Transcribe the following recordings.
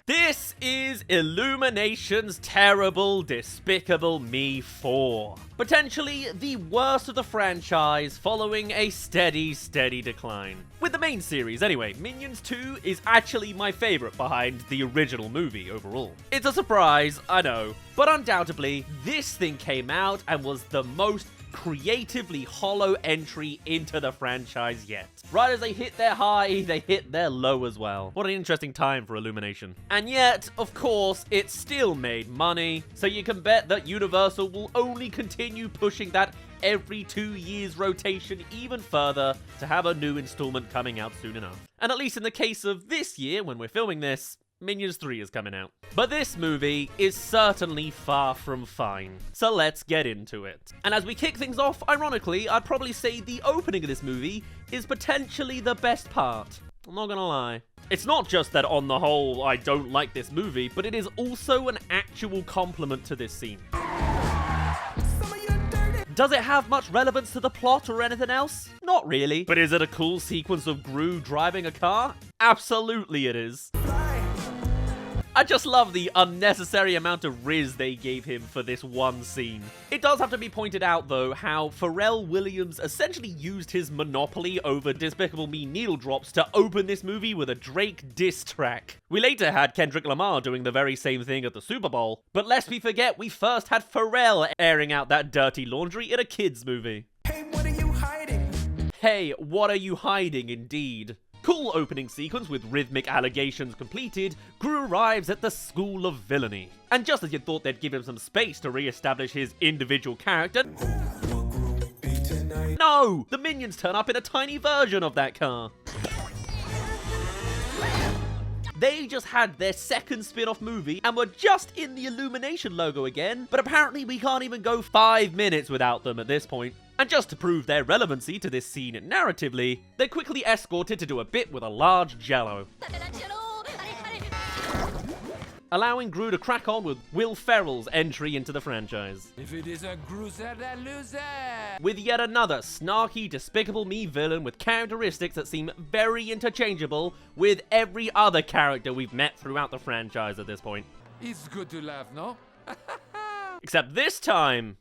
This is Illumination's terrible Despicable Me 4. Potentially the worst of the franchise, following a steady decline. With the main series anyway, Minions 2 is actually my favourite behind the original movie overall. It's a surprise, I know, but undoubtedly, this thing came out and was the most creatively hollow entry into the franchise yet. Right as they hit their high, they hit their low as well. What an interesting time for Illumination. And yet, of course, it still made money, so you can bet that Universal will only continue pushing that every 2 years rotation even further to have a new installment coming out soon enough. And at least in the case of this year, when we're filming this, Minions 3 is coming out. But this movie is certainly far from fine, so let's get into it. And as we kick things off, ironically, I'd probably say the opening of this movie is potentially the best part. I'm not gonna lie. It's not just that on the whole I don't like this movie, but it is also an actual compliment to this scene. Does it have much relevance to the plot or anything else? Not really. But is it a cool sequence of Gru driving a car? Absolutely it is. I just love the unnecessary amount of riz they gave him for this one scene. It does have to be pointed out though how Pharrell Williams essentially used his monopoly over Despicable Me needle drops to open this movie with a Drake diss track. We later had Kendrick Lamar doing the very same thing at the Super Bowl, but lest we forget we first had Pharrell airing out that dirty laundry in a kids movie. Hey, what are you hiding? Hey, what are you hiding indeed. Cool opening sequence with rhythmic allegations completed, Gru arrives at the School of Villainy. And just as you thought they'd give him some space to re-establish his individual character, no! The Minions turn up in a tiny version of that car. They just had their second spin-off movie and were just in the Illumination logo again, but apparently we can't even go 5 minutes without them at this point. And just to prove their relevancy to this scene narratively, they're quickly escorted to do a bit with a large jello, allowing Gru to crack on with Will Ferrell's entry into the franchise. If it is a grueser, loser! With yet another snarky Despicable Me villain with characteristics that seem very interchangeable with every other character we've met throughout the franchise at this point. It's good to laugh, no? Except this time,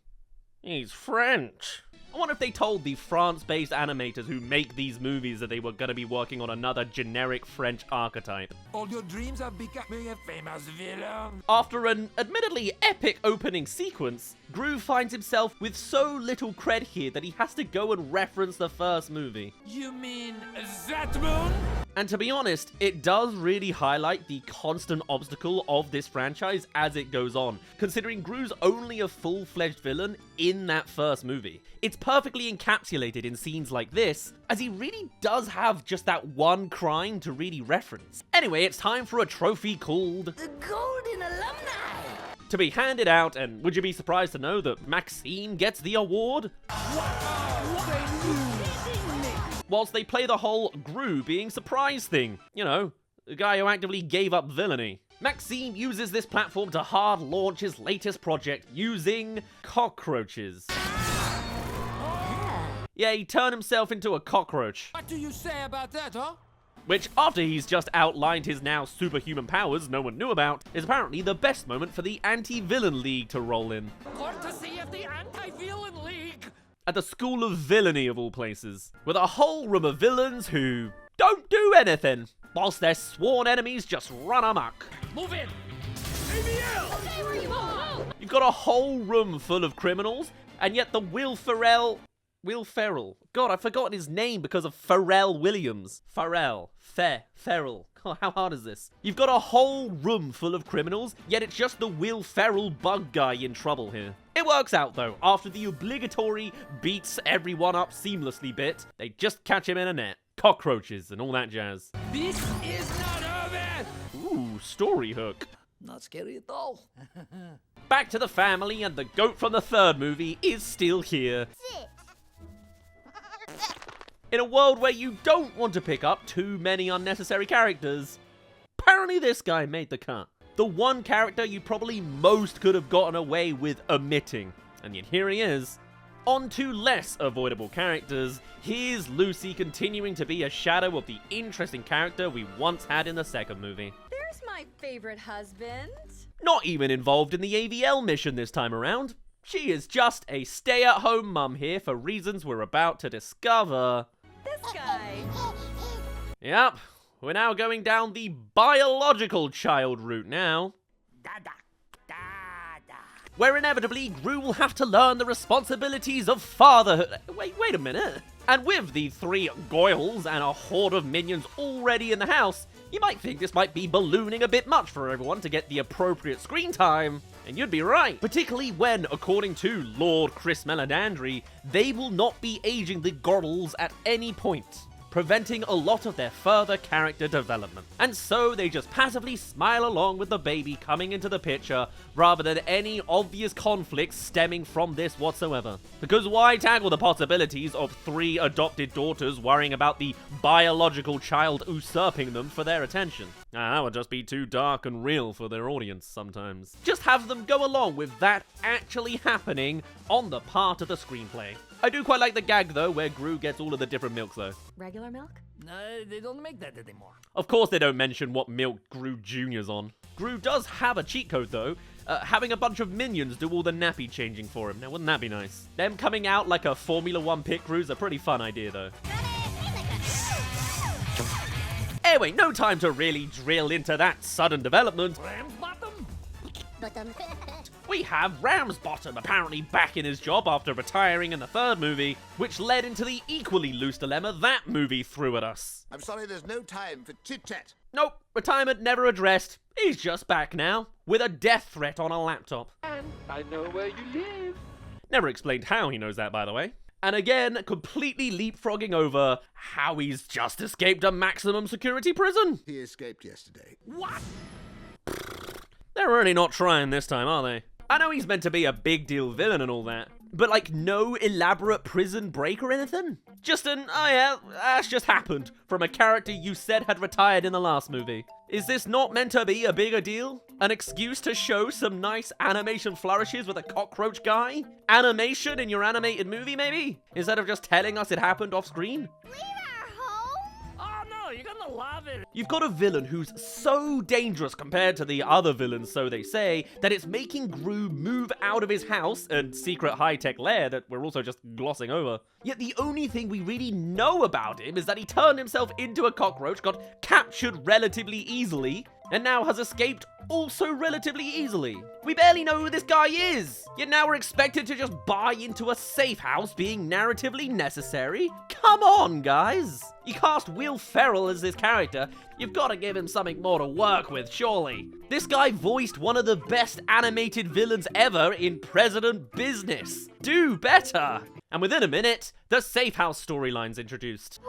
he's French. I wonder if they told the France-based animators who make these movies that they were going to be working on another generic French archetype. All your dreams of becoming a famous villain. After an admittedly epic opening sequence, Gru finds himself with so little cred here that he has to go and reference the first movie. You mean that moon? And to be honest, it does really highlight the constant obstacle of this franchise as it goes on, considering Gru's only a full-fledged villain in that first movie. It's perfectly encapsulated in scenes like this, as he really does have just that one crime to really reference. Anyway, it's time for a trophy called the Golden Alumni to be handed out, and would you be surprised to know that Maxine gets the award? Whilst they play the whole Gru being surprised thing. You know, the guy who actively gave up villainy. Maxine uses this platform to hard launch his latest project using cockroaches. Yeah, he turned himself into a cockroach. What do you say about that, huh? Which, after he's just outlined his now superhuman powers no one knew about, is apparently the best moment for the Anti-Villain League to roll in. Courtesy of the Anti-Villain League! At the School of Villainy of all places, with a whole room of villains who don't do anything, whilst their sworn enemies just run amok. Move in! ABL! Okay, where you going? You've got a whole room full of criminals, and yet the Will Ferrell, God, I've forgotten his name because of Pharrell Williams. Ferrell. God, how hard is this? You've got a whole room full of criminals, yet it's just the Will Ferrell bug guy in trouble here. It works out though. After the obligatory beats everyone up seamlessly bit, they just catch him in a net. Cockroaches and all that jazz. This is not over! Ooh, story hook. Not scary at all. Back to the family, and the goat from the third movie is still here. In a world where you don't want to pick up too many unnecessary characters, apparently this guy made the cut. The one character you probably most could have gotten away with omitting. And yet here he is. On to less avoidable characters, here's Lucy continuing to be a shadow of the interesting character we once had in the second movie. There's Who's my favorite husband? Not even involved in the AVL mission this time around. She is just a stay-at-home mum here for reasons we're about to discover. This guy. Yep, we're now going down the biological child route now. Dada. Dada. Where inevitably Gru will have to learn the responsibilities of fatherhood. Wait a minute. And with the 3 Goyles and a horde of minions already in the house, you might think this might be ballooning a bit much for everyone to get the appropriate screen time. And you'd be right, particularly when, according to Lord Chris Meledandri, they will not be aging the Goyles at any point, preventing a lot of their further character development. And so they just passively smile along with the baby coming into the picture, rather than any obvious conflicts stemming from this whatsoever. Because why tackle the possibilities of 3 adopted daughters worrying about the biological child usurping them for their attention? That would just be too dark and real for their audience sometimes. Just have them go along with that actually happening on the part of the screenplay. I do quite like the gag though, where Gru gets all of the different milks though. Regular milk? No, they don't make that anymore. Of course they don't mention what milk Gru Jr.'s on. Gru does have a cheat code though, having a bunch of minions do all the nappy changing for him. Now wouldn't that be nice? Them coming out like a Formula 1 pit crew's a pretty fun idea though. Anyway, no time to really drill into that sudden development. Ramsbottom? We have Ramsbottom apparently back in his job after retiring in the 3rd movie, which led into the equally loose dilemma that movie threw at us. I'm sorry, there's no time for chit-chat. Nope, retirement never addressed. He's just back now, with a death threat on a laptop. And I know where you live. Never explained how he knows that, by the way. And again, completely leapfrogging over how he's just escaped a maximum security prison. He escaped yesterday. What? They're really not trying this time, are they? I know he's meant to be a big deal villain and all that, but like no elaborate prison break or anything? Just an, oh yeah, that's just happened from a character you said had retired in the last movie. Is this not meant to be a bigger deal? An excuse to show some nice animation flourishes with a cockroach guy? Animation in your animated movie, maybe? Instead of just telling us it happened off screen? Oh no, you're gonna love it. You've got a villain who's so dangerous compared to the other villains, so they say, that it's making Gru move out of his house and secret high-tech lair that we're also just glossing over. Yet the only thing we really know about him is that he turned himself into a cockroach, got captured relatively easily, and now has escaped also relatively easily. We barely know who this guy is, yet now we're expected to just buy into a safe house being narratively necessary? Come on, guys! You cast Will Ferrell as this character, you've got to give him something more to work with, surely. This guy voiced one of the best animated villains ever in President Business. Do better! And within a minute, the safe house storyline's introduced.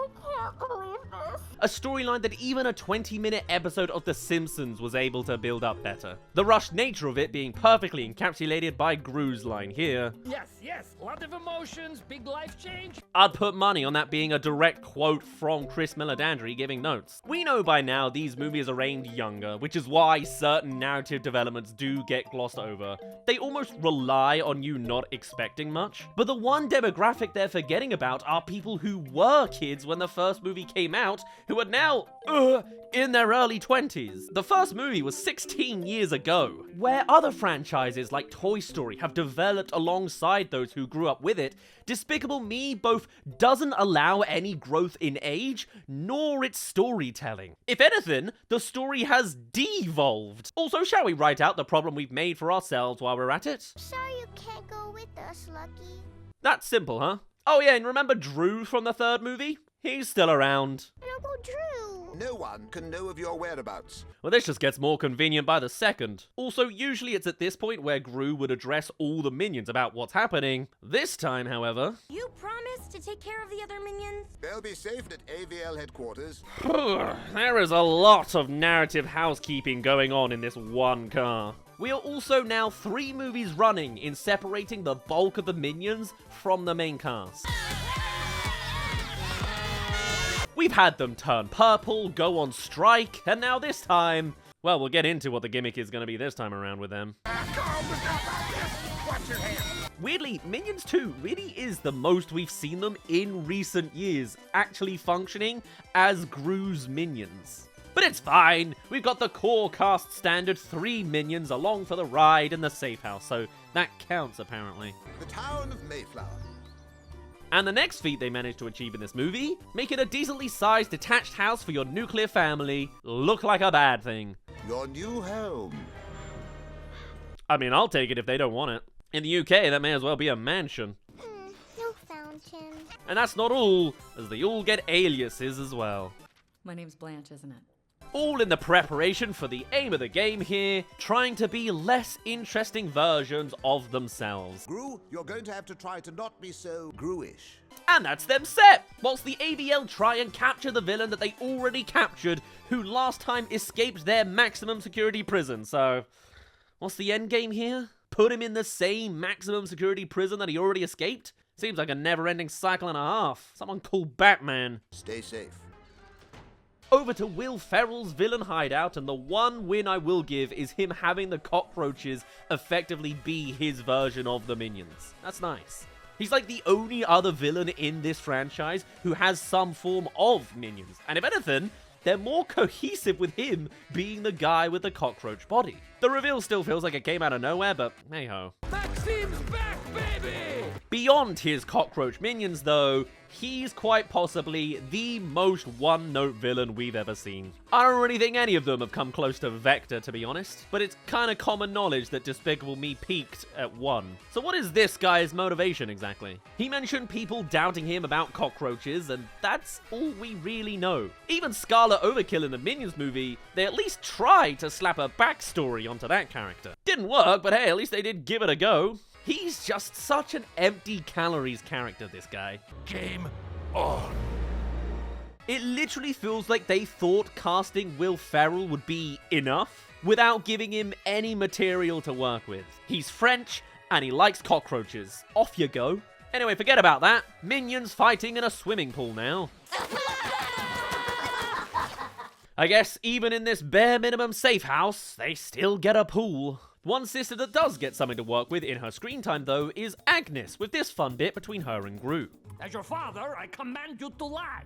A storyline that even a 20-minute episode of The Simpsons was able to build up better. The rushed nature of it being perfectly encapsulated by Gru's line here. Yes, lot of emotions, big life change. I'd put money on that being a direct quote from Chris Meledandri giving notes. We know by now these movies are aimed younger, which is why certain narrative developments do get glossed over. They almost rely on you not expecting much. But the one demographic they're forgetting about are people who were kids when the first movie came out, who are now, in their early 20s. The first movie was 16 years ago. Where other franchises like Toy Story have developed alongside those who grew up with it, Despicable Me both doesn't allow any growth in age, nor its storytelling. If anything, the story has devolved. Also, shall we write out the problem we've made for ourselves while we're at it? Sorry you can't go with us, Lucky. That's simple, huh? Oh yeah, and remember Drew from the 3rd movie? He's still around. And Uncle Drew. No one can know of your whereabouts. Well, this just gets more convenient by the second. Also, usually it's at this point where Gru would address all the minions about what's happening. This time, however... You promised to take care of the other minions? They'll be safe at AVL headquarters. There is a lot of narrative housekeeping going on in this one car. We are also now 3 movies running in separating the bulk of the minions from the main cast. We've had them turn purple, go on strike, and now this time... Well, we'll get into what the gimmick is going to be this time around with them. Weirdly, Minions 2 really is the most we've seen them in recent years, actually functioning as Gru's minions. But it's fine, we've got the core cast standard 3 minions along for the ride in the safe house, so that counts apparently. The town of Mayflower. And the next feat they managed to achieve in this movie, make it a decently sized detached house for your nuclear family look like a bad thing. Your new home. I mean, I'll take it if they don't want it. In the UK, that may as well be a mansion. No fountain. And that's not all, as they all get aliases as well. My name's Blanche, isn't it? All in the preparation for the aim of the game here, trying to be less interesting versions of themselves. Gru, you're going to have to try to not be so Gru-ish. And that's them set! Whilst the AVL try and capture the villain that they already captured, who last time escaped their maximum security prison, so... what's the end game here? Put him in the same maximum security prison that he already escaped? Seems like a never-ending cycle and a half. Someone call Batman. Stay safe. Over to Will Ferrell's villain hideout, and the one win I will give is him having the cockroaches effectively be his version of the Minions. That's nice. He's like the only other villain in this franchise who has some form of Minions. And if anything, they're more cohesive with him being the guy with the cockroach body. The reveal still feels like it came out of nowhere, but hey-ho. Maxime's back, baby! Beyond his cockroach minions, though, he's quite possibly the most one-note villain we've ever seen. I don't really think any of them have come close to Vector, to be honest, but it's kind of common knowledge that Despicable Me peaked at 1. So what is this guy's motivation exactly? He mentioned people doubting him about cockroaches, and that's all we really know. Even Scarlet Overkill in the Minions movie, they at least tried to slap a backstory onto that character. Didn't work, but hey, at least they did give it a go. He's just such an empty calories character, this guy. Game on. It literally feels like they thought casting Will Ferrell would be enough without giving him any material to work with. He's French and he likes cockroaches. Off you go. Anyway, forget about that. Minions fighting in a swimming pool now. I guess even in this bare minimum safe house, they still get a pool. One sister that does get something to work with in her screen time, though, is Agnes, with this fun bit between her and Gru. As your father, I command you to lie.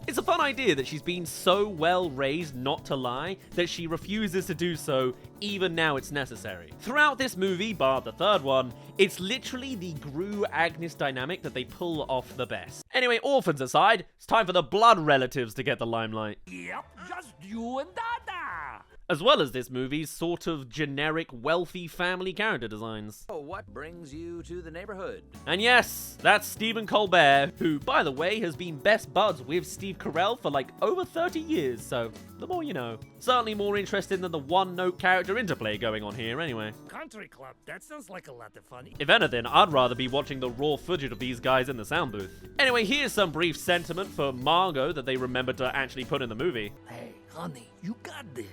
It's a fun idea that she's been so well raised not to lie that she refuses to do so even now it's necessary. Throughout this movie, bar the third one, it's literally the Gru-Agnes dynamic that they pull off the best. Anyway, orphans aside, it's time for the blood relatives to get the limelight. Yep, just you and Dada. As well as this movie's sort of generic wealthy family character designs. Oh, what brings you to the neighborhood? And yes, that's Stephen Colbert, who, by the way, has been best buds with Steve Carell for like over 30 years, so the more you know. Certainly more interesting than the one-note character interplay going on here anyway. Country club, that sounds like a lot of fun. If anything, I'd rather be watching the raw footage of these guys in the sound booth. Anyway, here's some brief sentiment for Margot that they remembered to actually put in the movie. Hey, honey, you got this.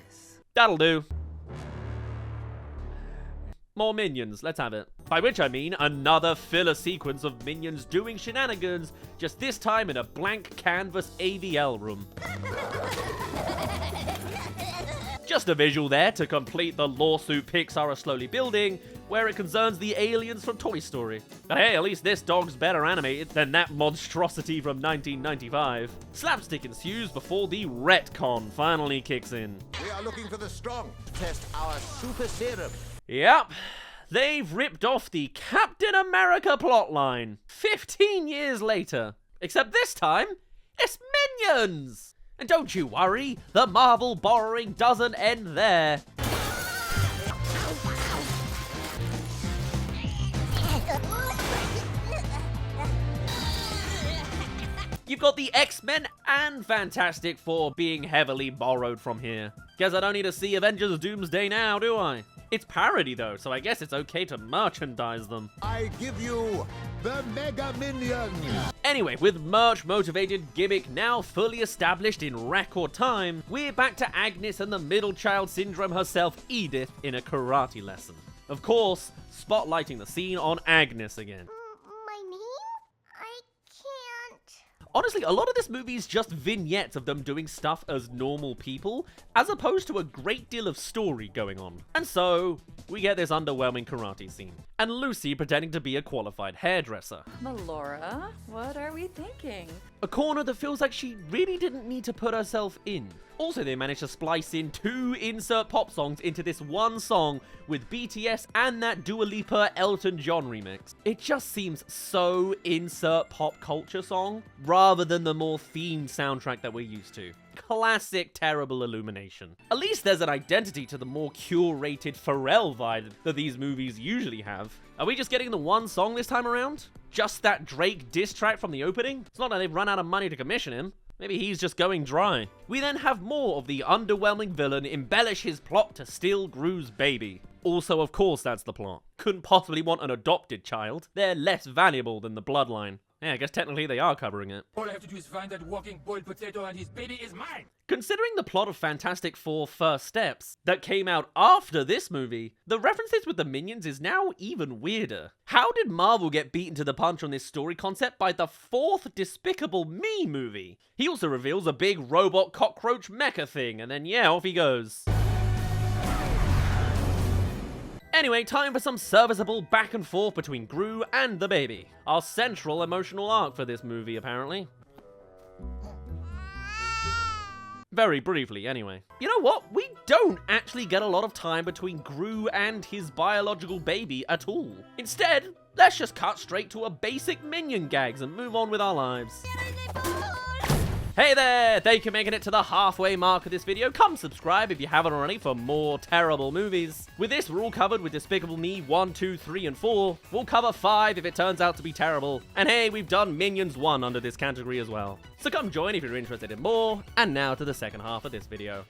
That'll do. More Minions, let's have it. By which I mean another filler sequence of Minions doing shenanigans, just this time in a blank canvas AVL room. Just a visual there to complete the lawsuit Pixar are slowly building, where it concerns the aliens from Toy Story. But hey, at least this dog's better animated than that monstrosity from 1995. Slapstick ensues before the retcon finally kicks in. We are looking for the strong to test our super serum. Yep, they've ripped off the Captain America plotline 15 years later. Except this time, it's Minions! And don't you worry, the Marvel borrowing doesn't end there. You've got the X-Men and Fantastic Four being heavily borrowed from here. Guess I don't need to see Avengers Doomsday now, do I? It's parody though, so I guess it's okay to merchandise them. I give you the Mega Minion. Anyway, with merch-motivated gimmick now fully established in record time, we're back to Agnes and the middle child syndrome herself, Edith, in a karate lesson. Of course, spotlighting the scene on Agnes again. My name? I can't. Honestly, a lot of this movie is just vignettes of them doing stuff as normal people, as opposed to a great deal of story going on. And so, we get this underwhelming karate scene. And Lucy pretending to be a qualified hairdresser. Melora, what are we thinking? A corner that feels like she really didn't need to put herself in. Also, they managed to splice in 2 insert pop songs into this one song with BTS and that Dua Lipa Elton John remix. It just seems so insert pop culture song rather than the more themed soundtrack that we're used to. Classic terrible Illumination. At least there's an identity to the more curated Pharrell vibe that these movies usually have. Are we just getting the one song this time around? Just that Drake diss track from the opening? It's not like they've run out of money to commission him. Maybe he's just going dry. We then have more of the underwhelming villain embellish his plot to steal Gru's baby. Also, of course, that's the plot. Couldn't possibly want an adopted child. They're less valuable than the bloodline. Yeah, I guess technically they are covering it. All I have to do is find that walking boiled potato and his baby is mine. Considering the plot of Fantastic Four First Steps that came out after this movie, the references with the Minions is now even weirder. How did Marvel get beaten to the punch on this story concept by the 4th Despicable Me movie? He also reveals a big robot cockroach mecha thing, and then yeah, off he goes. Anyway, time for some serviceable back and forth between Gru and the baby. Our central emotional arc for this movie, apparently. Very briefly, anyway. You know what? We don't actually get a lot of time between Gru and his biological baby at all. Instead, let's just cut straight to a basic Minion gags and move on with our lives. Hey there! Thank you for making it to the halfway mark of this video. Come subscribe if you haven't already for more terrible movies. With this, we're all covered with Despicable Me 1, 2, 3, and 4. We'll cover 5 if it turns out to be terrible. And hey, we've done Minions 1 under this category as well. So come join if you're interested in more. And now to the second half of this video.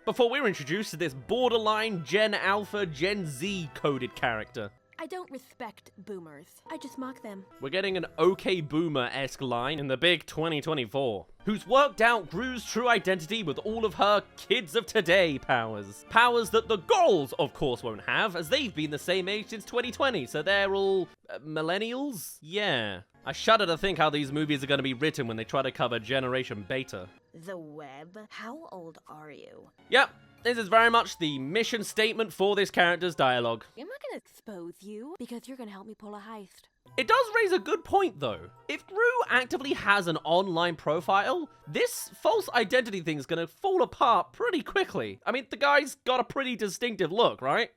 Before we're introduced to this borderline Gen Alpha, Gen Z coded character. I don't respect boomers. I just mock them. We're getting an OK Boomer-esque line in the big 2024, who's worked out Gru's true identity with all of her kids of today powers. Powers that the girls, of course, won't have, as they've been the same age since 2020, so they're all millennials? Yeah. I shudder to think how these movies are going to be written when they try to cover Generation Beta. The web? How old are you? Yep. This is very much the mission statement for this character's dialogue. I'm not gonna expose you, because you're gonna help me pull a heist. It does raise a good point, though. If Gru actively has an online profile, this false identity thing's gonna fall apart pretty quickly. I mean, the guy's got a pretty distinctive look, right?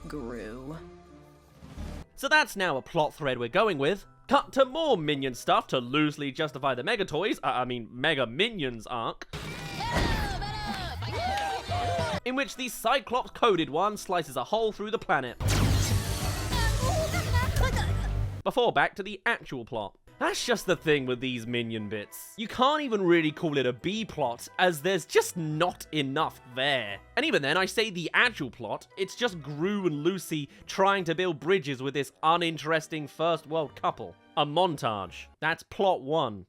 Gru. So that's now a plot thread we're going with. Cut to more Minion stuff to loosely justify the Mega Minions arc. In which the Cyclops-coded one slices a hole through the planet. Before back to the actual plot. That's just the thing with these Minion bits. You can't even really call it a B-plot, as there's just not enough there. And even then, I say the actual plot, it's just Gru and Lucy trying to build bridges with this uninteresting first world couple. A montage. That's plot 1.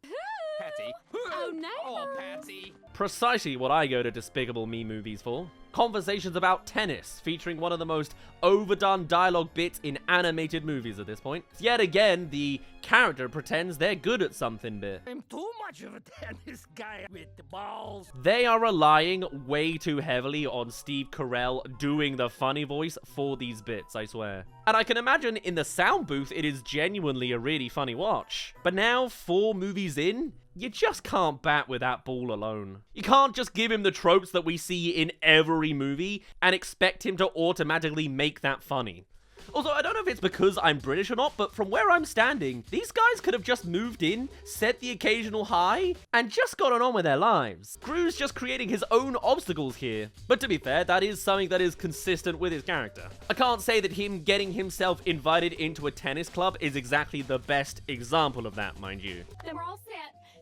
Patty. Oh, neighbour. Oh, Patsy. Precisely what I go to Despicable Me movies for. Conversations about tennis, featuring one of the most overdone dialogue bits in animated movies at this point. Yet again, the character pretends they're good at something bit. I'm too much of a tennis guy with the balls. They are relying way too heavily on Steve Carell doing the funny voice for these bits, I swear. And I can imagine in the sound booth it is genuinely a really funny watch. But now, 4 movies in, you just can't bat with that ball alone. You can't just give him the tropes that we see in every movie and expect him to automatically make that funny. Also, I don't know if it's because I'm British or not, but from where I'm standing, these guys could have just moved in, said the occasional hi, and just gotten on with their lives. Gru's just creating his own obstacles here. But to be fair, that is something that is consistent with his character. I can't say that him getting himself invited into a tennis club is exactly the best example of that, mind you. Then we're all set.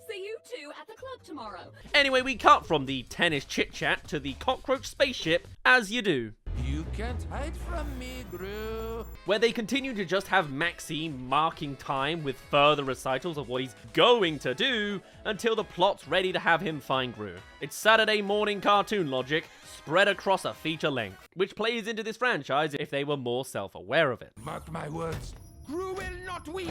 See you two at the club tomorrow. Anyway, we cut from the tennis chit-chat to the cockroach spaceship, as you do. You can't hide from me, Gru. Where they continue to just have Maxine marking time with further recitals of what he's going to do until the plot's ready to have him find Gru. It's Saturday morning cartoon logic spread across a feature length, which plays into this franchise if they were more self-aware of it. Mark my words, Gru will not win.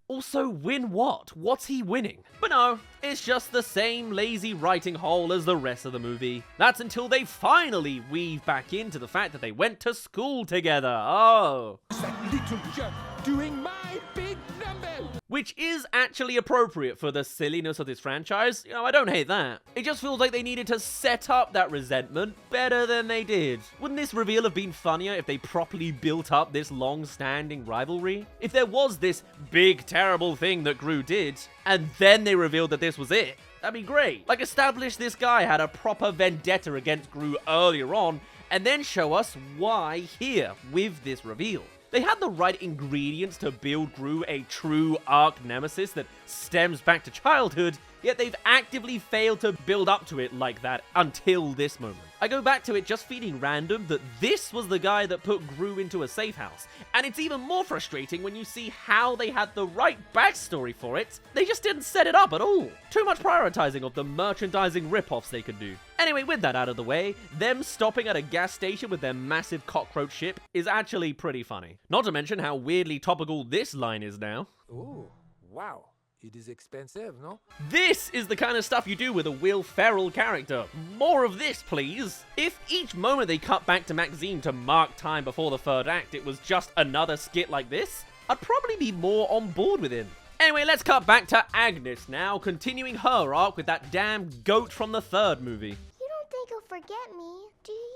Also, win what? What's he winning? But no, it's just the same lazy writing hole as the rest of the movie. That's until they finally weave back into the fact that they went to school together. Oh. That little jerk doing my big number. which is actually appropriate for the silliness of this franchise. You know, I don't hate that. It just feels like they needed to set up that resentment better than they did. Wouldn't this reveal have been funnier if they properly built up this long-standing rivalry? If there was this big, terrible thing that Gru did, and then they revealed that this was it, that'd be great. Like, establish this guy had a proper vendetta against Gru earlier on, and then show us why here with this reveal. They had the right ingredients to build Gru a true arc nemesis that stems back to childhood, yet they've actively failed to build up to it like that until this moment. I go back to it just feeling random that this was the guy that put Gru into a safe house, and it's even more frustrating when you see how they had the right backstory for it. They just didn't set it up at all. Too much prioritizing of the merchandising ripoffs they could do. Anyway, with that out of the way, them stopping at a gas station with their massive cockroach ship is actually pretty funny. Not to mention how weirdly topical this line is now. Ooh, wow. It is expensive, no? This is the kind of stuff you do with a Will Ferrell character. More of this, please. If each moment they cut back to Maxine to mark time before the third act, it was just another skit like this, I'd probably be more on board with him. Anyway, let's cut back to Agnes now, continuing her arc with that damn goat from the third movie. You don't think he'll forget me, do you?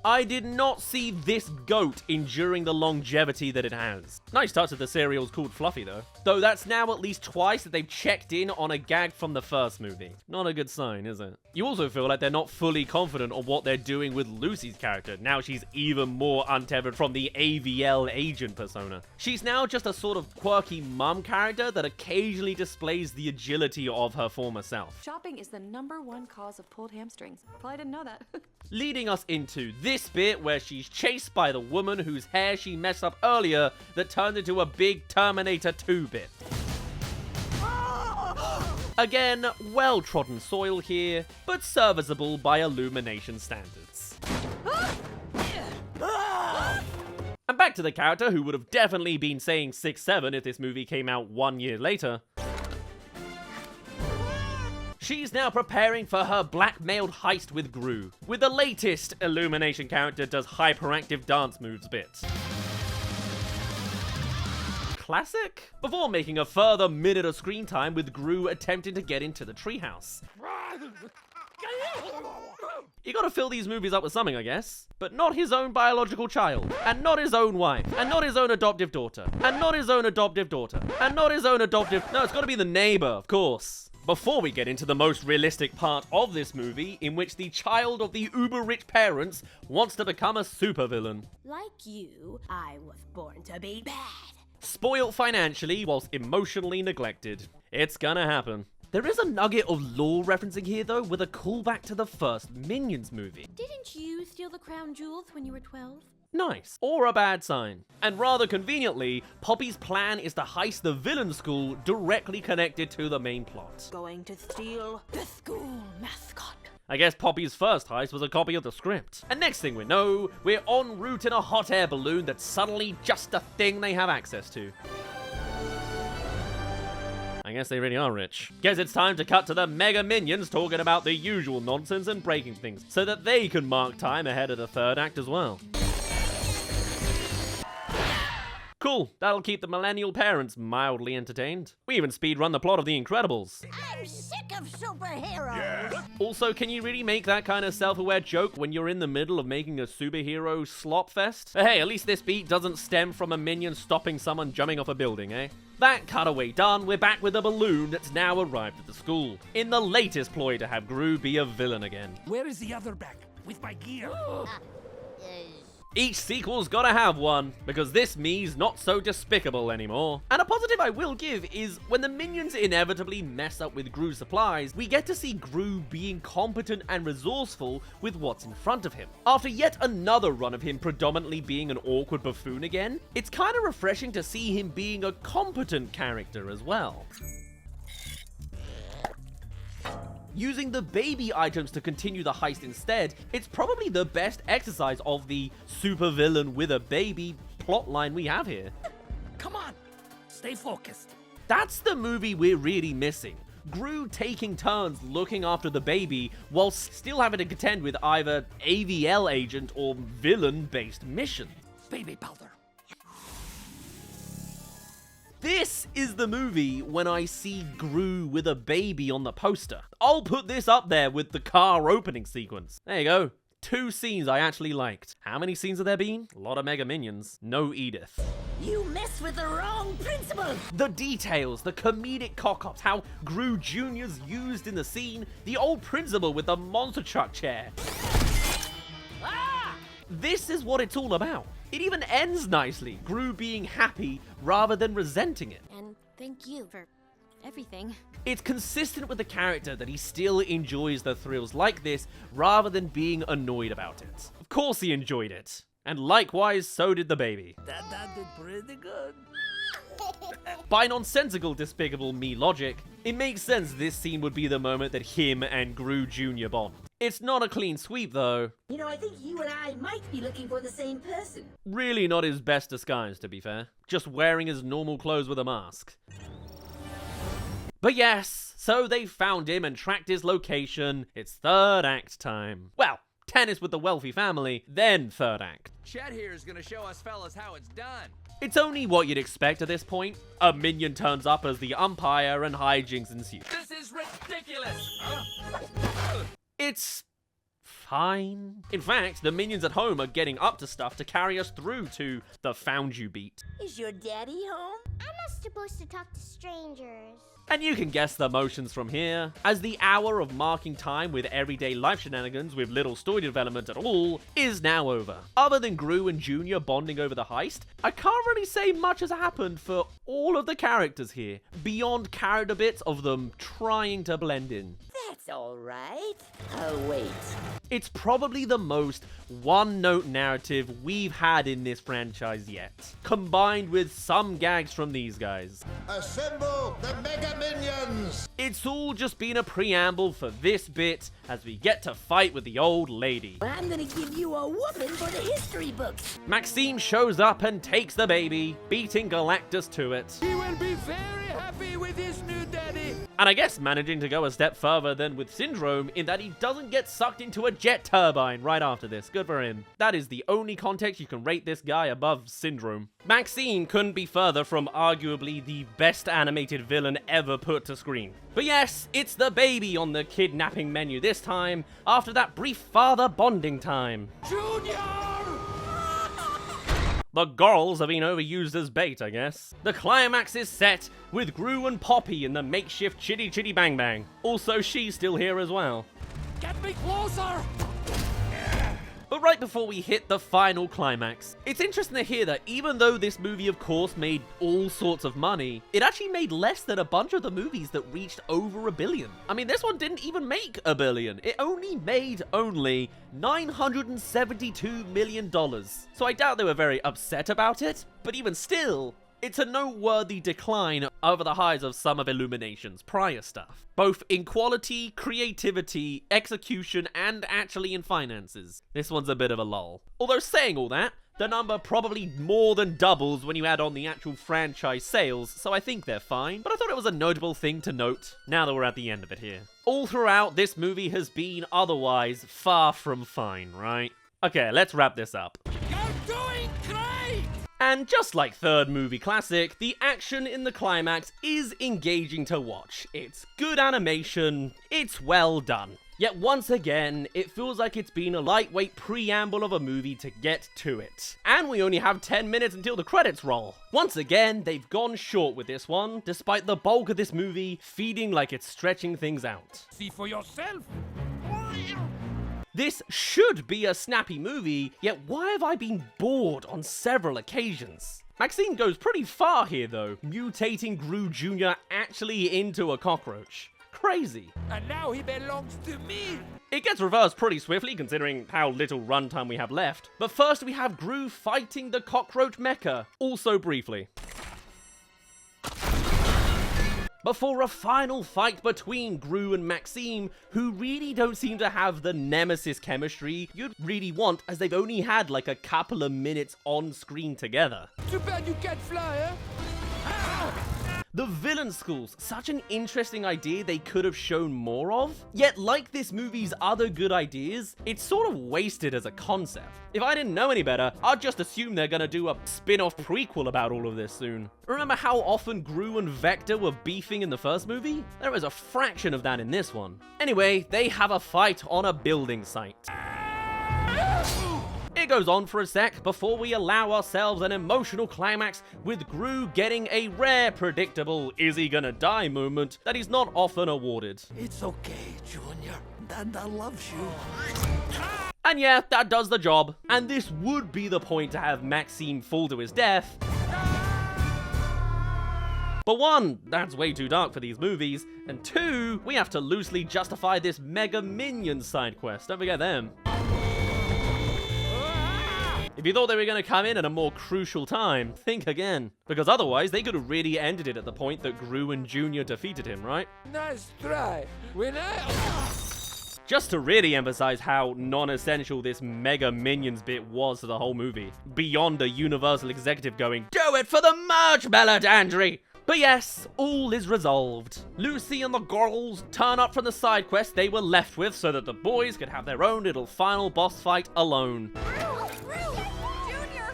I did not see this goat enduring the longevity that it has. Nice touch that the cereal's called Fluffy though. Though that's now at least twice that they've checked in on a gag from the first movie. Not a good sign, is it? You also feel like they're not fully confident on what they're doing with Lucy's character. Now she's even more untethered from the AVL agent persona. She's now just a sort of quirky mum character that occasionally displays the agility of her former self. Shopping is the #1 cause of pulled hamstrings. Probably didn't know that. Leading us into this bit where she's chased by the woman whose hair she messed up earlier that turned into a big Terminator 2 bit. Again, well-trodden soil here, but serviceable by Illumination standards. And back to the character who would have definitely been saying 6'7" if this movie came out 1 year later. She's now preparing for her blackmailed heist with Gru, with the latest Illumination character does hyperactive dance moves bit. Classic? Before making a further minute of screen time with Gru attempting to get into the treehouse. You gotta fill these movies up with something, I guess. But not his own biological child, and not his own wife, and not his own adoptive daughter, and not his own adoptive daughter, and not his own adoptive... No, it's gotta be the neighbor, of course. Before we get into the most realistic part of this movie, in which the child of the uber-rich parents wants to become a supervillain. Like you, I was born to be bad. Spoiled financially whilst emotionally neglected. It's gonna happen. There is a nugget of lore referencing here though, with a callback to the first Minions movie. Didn't you steal the crown jewels when you were 12? Nice. Or a bad sign. And rather conveniently, Poppy's plan is to heist the villain school directly connected to the main plot. Going to steal the school mascot. I guess Poppy's first heist was a copy of the script. And next thing we know, we're en route in a hot air balloon that's suddenly just a thing they have access to. I guess they really are rich. Guess it's time to cut to the mega minions talking about the usual nonsense and breaking things, so that they can mark time ahead of the third act as well. Cool, that'll keep the millennial parents mildly entertained. We even speedrun the plot of The Incredibles. I'm sick of superheroes. Also, can you really make that kind of self-aware joke when you're in the middle of making a superhero slop fest? But hey, at least this beat doesn't stem from a minion stopping someone jumping off a building, eh? That cutaway done, we're back with a balloon that's now arrived at the school, in the latest ploy to have Gru be a villain again. Where is the other bag? With my gear. Each sequel's gotta have one, because this me's not so despicable anymore. And a positive I will give is, when the minions inevitably mess up with Gru's supplies, we get to see Gru being competent and resourceful with what's in front of him. After yet another run of him predominantly being an awkward buffoon again, it's kinda refreshing to see him being a competent character as well. Using the baby items to continue the heist instead, it's probably the best exercise of the supervillain with a baby plotline we have here. Come on. Stay focused. That's the movie we're really missing. Gru taking turns looking after the baby while still having to contend with either AVL agent or villain-based mission. Baby powder. This is the movie when I see Gru with a baby on the poster. I'll put this up there with the car opening sequence. There you go. 2 scenes I actually liked. How many scenes have there been? A lot of Mega Minions. No Edith. You mess with the wrong principal. The details, the comedic cock-ups, how Gru Jr.'s used in the scene, the old principal with the monster truck chair. This is what it's all about. It even ends nicely, Gru being happy rather than resenting it. And thank you for everything. It's consistent with the character that he still enjoys the thrills like this rather than being annoyed about it. Of course he enjoyed it. And likewise, so did the baby. That did pretty good. By nonsensical Despicable Me logic, it makes sense this scene would be the moment that him and Gru Jr. bond. It's not a clean sweep though. You know, I think you and I might be looking for the same person. Really not his best disguise, to be fair. Just wearing his normal clothes with a mask. But yes, so they found him and tracked his location. It's 3rd act time. Well, tennis with the wealthy family, then 3rd act. Chet here is gonna show us fellas how it's done. It's only what you'd expect at this point. A minion turns up as the umpire and hijinks ensue. This is ridiculous! It's fine. In fact, the minions at home are getting up to stuff to carry us through to the Found You beat. Is your daddy home? I'm not supposed to talk to strangers. And you can guess the motions from here, as the hour of marking time with everyday life shenanigans with little story development at all is now over. Other than Gru and Junior bonding over the heist, I can't really say much has happened for all of the characters here, beyond character bits of them trying to blend in. That's all right. I'll wait. It's probably the most one-note narrative we've had in this franchise yet, combined with some gags from these guys. Assemble the Mega Minions! It's all just been a preamble for this bit as we get to fight with the old lady. I'm gonna give you a whooping for the history books. Maxime shows up and takes the baby, beating Galactus to it. He will be very happy with his new daddy. And I guess managing to go a step further than with Syndrome in that he doesn't get sucked into a jet turbine right after this. Good for him. That is the only context you can rate this guy above Syndrome. Maxine couldn't be further from arguably the best animated villain ever put to screen. But yes, it's the baby on the kidnapping menu this time, after that brief father bonding time. Junior! The girls have been overused as bait, I guess. The climax is set with Gru and Poppy in the makeshift Chitty Chitty Bang Bang. Also, she's still here as well. Get me closer! But right before we hit the final climax, it's interesting to hear that even though this movie of course made all sorts of money, it actually made less than a bunch of the movies that reached over $1 billion. I mean, this one didn't even make $1 billion. It only made $972 million. So I doubt they were very upset about it, but even still, it's a noteworthy decline over the highs of some of Illumination's prior stuff, both in quality, creativity, execution, and actually in finances. This one's a bit of a lull. Although saying all that, the number probably more than doubles when you add on the actual franchise sales, so I think they're fine, but I thought it was a notable thing to note, now that we're at the end of it here. All throughout, this movie has been otherwise far from fine, right? Okay, let's wrap this up. You're doing great! And just like third movie classic, the action in the climax is engaging to watch. It's good animation, it's well done. Yet once again, it feels like it's been a lightweight preamble of a movie to get to it. And we only have 10 minutes until the credits roll. Once again, they've gone short with this one, despite the bulk of this movie feeling like it's stretching things out. See for yourself. This should be a snappy movie, yet why have I been bored on several occasions? Maxine goes pretty far here though, mutating Gru Jr. actually into a cockroach. Crazy. And now he belongs to me. It gets reversed pretty swiftly considering how little runtime we have left. But first we have Gru fighting the cockroach mecha, also briefly. Before a final fight between Gru and Maxime, who really don't seem to have the nemesis chemistry you'd really want, as they've only had like a couple of minutes on screen together. Too bad you can't fly, huh? The villain schools, such an interesting idea they could have shown more of. Yet, like this movie's other good ideas, it's sort of wasted as a concept. If I didn't know any better, I'd just assume they're gonna do a spin-off prequel about all of this soon. Remember how often Gru and Vector were beefing in the first movie? There is a fraction of that in this one. Anyway, they have a fight on a building site. It goes on for a sec before we allow ourselves an emotional climax with Gru getting a rare, predictable is he gonna die moment that he's not often awarded. It's okay, Junior. Dada loves you. And yeah, that does the job. And this would be the point to have Maxime fall to his death. But one, that's way too dark for these movies. And two, we have to loosely justify this mega Minion side quest. Don't forget them. If you thought they were going to come in at a more crucial time, think again. Because otherwise, they could have really ended it at the point that Gru and Junior defeated him, right? Nice try. Just to really emphasize how non-essential this mega Minions bit was to the whole movie. Beyond a Universal executive going, "Do it for the merch, Meladandri!" But yes, all is resolved. Lucy and the girls turn up from the side quest they were left with so that the boys could have their own little final boss fight alone. Junior!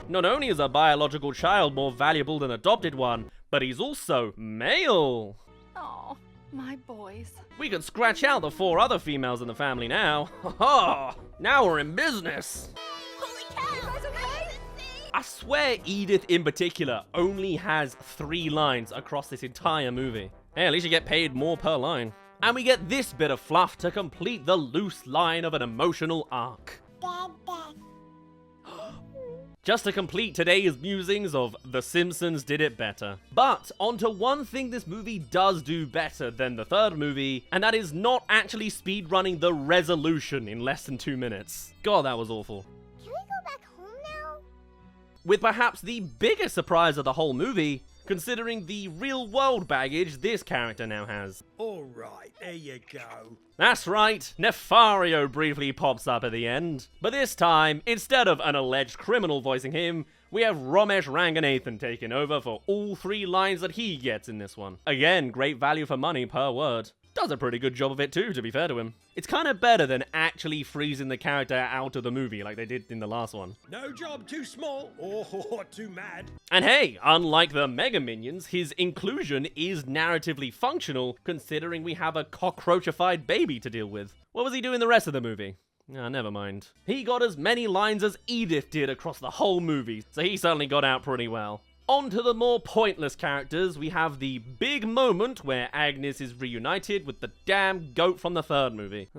Not only is a biological child more valuable than adopted one, but he's also male. Aw, my boys. We could scratch out the 4 other females in the family now. Ha ha! Now we're in business. Holy cow! You guys okay? I swear Edith in particular only has 3 lines across this entire movie. Hey, at least you get paid more per line. And we get this bit of fluff to complete the loose line of an emotional arc. Just to complete today's musings of The Simpsons did it better. But onto one thing this movie does do better than the third movie, and that is not actually speedrunning the resolution in less than 2 minutes. God, that was awful. Can we go back home now? With perhaps the biggest surprise of the whole movie, considering the real-world baggage this character now has. Alright, there you go. That's right, Nefario briefly pops up at the end. But this time, instead of an alleged criminal voicing him, we have Ramesh Ranganathan taking over for all 3 lines that he gets in this one. Again, great value for money per word. Does a pretty good job of it too, to be fair to him. It's kind of better than actually freezing the character out of the movie like they did in the last one. No job too small or too mad. And hey, unlike the Mega Minions, his inclusion is narratively functional, considering we have a cockroachified baby to deal with. What was he doing the rest of the movie? Never mind. He got as many lines as Edith did across the whole movie, so he certainly got out pretty well. On to the more pointless characters, we have the big moment where Agnes is reunited with the damn goat from the third movie.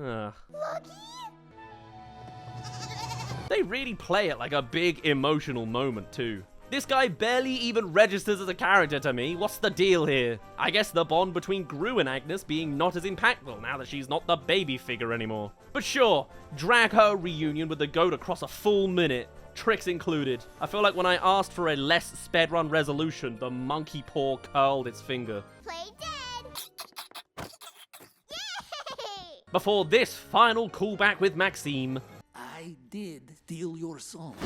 They really play it like a big emotional moment too. This guy barely even registers as a character to me. What's the deal here? I guess the bond between Gru and Agnes being not as impactful now that she's not the baby figure anymore. But sure, drag her reunion with the goat across a full minute. Tricks included. I feel like when I asked for a less sped run resolution, the monkey paw curled its finger. Play dead! Yay! Before this final callback with Maxime, I did steal your song.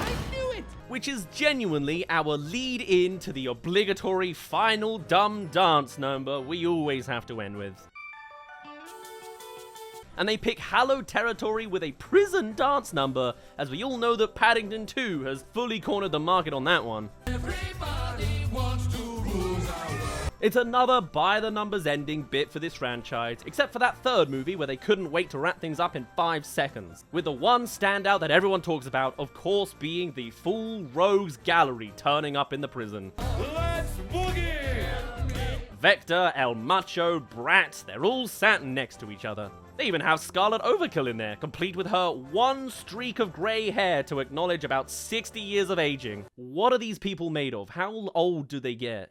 which is genuinely our lead in to the obligatory final dumb dance number we always have to end with. And they pick hallowed territory with a prison dance number, as we all know that Paddington 2 has fully cornered the market on that one. It's another by-the-numbers ending bit for this franchise, except for that third movie where they couldn't wait to wrap things up in 5 seconds. With the one standout that everyone talks about, of course, being the full rogues gallery turning up in the prison. Let's boogie! Vector, El Macho, Brat, they're all sat next to each other. They even have Scarlet Overkill in there, complete with her one streak of grey hair to acknowledge about 60 years of aging. What are these people made of? How old do they get?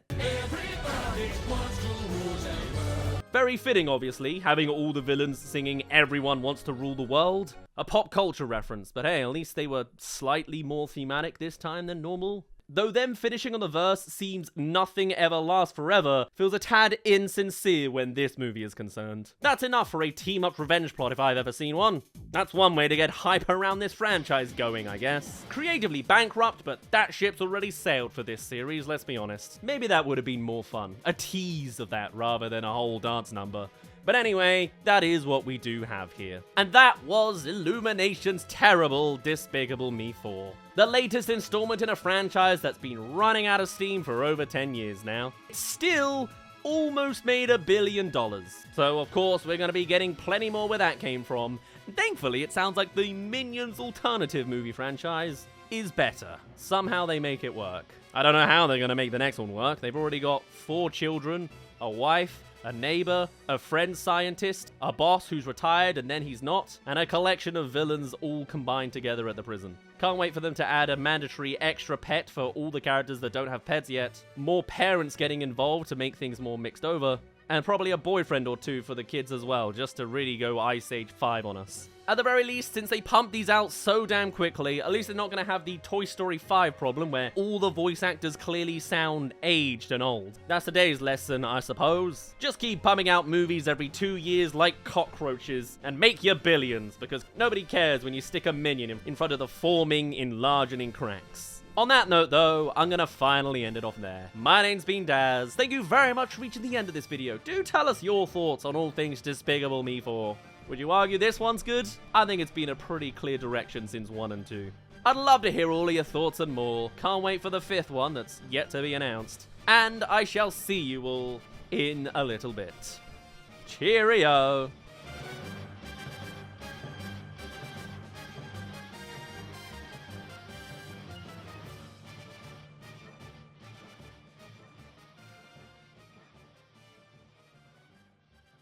Very fitting, obviously, having all the villains singing "Everyone Wants to Rule the World." A pop culture reference, but hey, at least they were slightly more thematic this time than normal. Though them finishing on the verse seems nothing ever lasts forever, feels a tad insincere when this movie is concerned. That's enough for a team-up revenge plot if I've ever seen one. That's one way to get hype around this franchise going, I guess. Creatively bankrupt, but that ship's already sailed for this series, let's be honest. Maybe that would have been more fun. A tease of that rather than a whole dance number. But anyway, that is what we do have here. And that was Illumination's terrible Despicable Me 4. The latest installment in a franchise that's been running out of steam for over 10 years now. It's still almost made $1 billion. So of course we're going to be getting plenty more where that came from. And thankfully it sounds like the Minions alternative movie franchise is better. Somehow they make it work. I don't know how they're going to make the next one work. They've already got 4 children, a wife, a neighbor, a friend scientist, a boss who's retired and then he's not, and a collection of villains all combined together at the prison. Can't wait for them to add a mandatory extra pet for all the characters that don't have pets yet, more parents getting involved to make things more mixed over, and probably a boyfriend or 2 for the kids as well, just to really go Ice Age 5 on us. At the very least, since they pumped these out so damn quickly, at least they're not going to have the Toy Story 5 problem where all the voice actors clearly sound aged and old. That's today's lesson, I suppose. Just keep pumping out movies every 2 years like cockroaches and make your billions, because nobody cares when you stick a Minion in front of the forming, enlarging cracks. On that note though, I'm gonna finally end it off there. My name's been Daz. Thank you very much for reaching the end of this video. Do tell us your thoughts on all things Despicable Me 4. Would you argue this one's good? I think it's been a pretty clear direction since 1 and 2. I'd love to hear all of your thoughts and more. Can't wait for the 5th one that's yet to be announced. And I shall see you all in a little bit. Cheerio!